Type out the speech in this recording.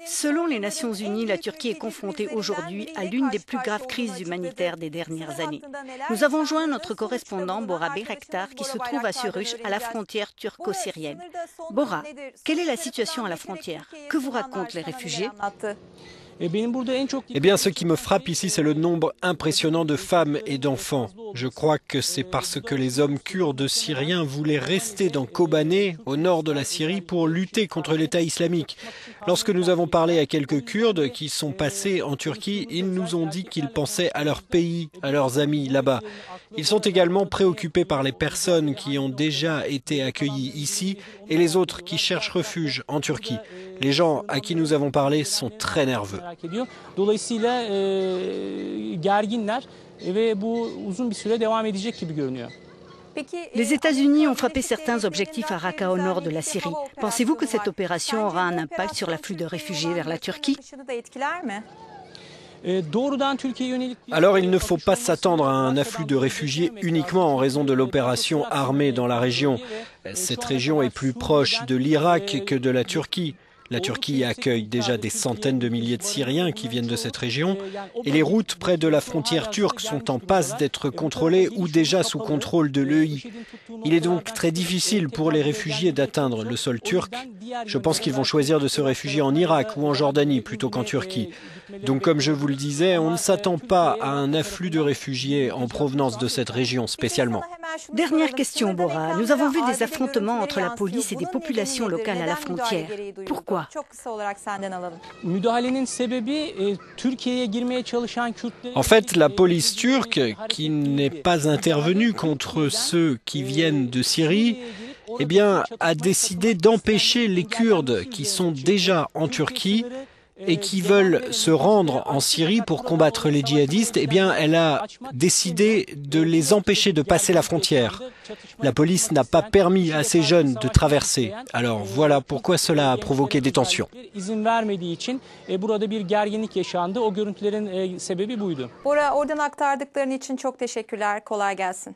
Selon les Nations Unies, la Turquie est confrontée aujourd'hui à l'une des plus graves crises humanitaires des dernières années. Nous avons joint notre correspondant Bora Bayraktar qui se trouve à Suruç, à la frontière turco-syrienne. Bora, quelle est la situation à la frontière? Que vous racontent les réfugiés? Eh bien, ce qui me frappe ici, c'est le nombre impressionnant de femmes et d'enfants. Je crois que c'est parce que les hommes kurdes syriens voulaient rester dans Kobané, au nord de la Syrie, pour lutter contre l'État islamique. Lorsque nous avons parlé à quelques Kurdes qui sont passés en Turquie, ils nous ont dit qu'ils pensaient à leur pays, à leurs amis là-bas. Ils sont également préoccupés par les personnes qui ont déjà été accueillies ici et les autres qui cherchent refuge en Turquie. Les gens à qui nous avons parlé sont très nerveux. Les États-Unis ont frappé certains objectifs à Raqqa au nord de la Syrie. Pensez-vous que cette opération aura un impact sur l'afflux de réfugiés vers la Turquie? Alors il ne faut pas s'attendre à un afflux de réfugiés uniquement en raison de l'opération armée dans la région. Cette région est plus proche de l'Irak que de la Turquie. La Turquie accueille déjà des centaines de milliers de Syriens qui viennent de cette région et les routes près de la frontière turque sont en passe d'être contrôlées ou déjà sous contrôle de l'EI. Il est donc très difficile pour les réfugiés d'atteindre le sol turc. Je pense qu'ils vont choisir de se réfugier en Irak ou en Jordanie plutôt qu'en Turquie. Donc comme je vous le disais, on ne s'attend pas à un afflux de réfugiés en provenance de cette région spécialement. Dernière question, Bora. Nous avons vu des affrontements entre la police et des populations locales à la frontière. Pourquoi? En fait, la police turque, qui n'est pas intervenue contre ceux qui viennent de Syrie, eh bien, a décidé d'empêcher les Kurdes qui sont déjà en Turquie et qui veulent se rendre en Syrie pour combattre les djihadistes, eh bien, elle a décidé de les empêcher de passer la frontière. La police n'a pas permis à ces jeunes de traverser. Alors voilà pourquoi cela a provoqué des tensions. Bora, oradan aktardıkların için çok teşekkürler. Kolay gelsin.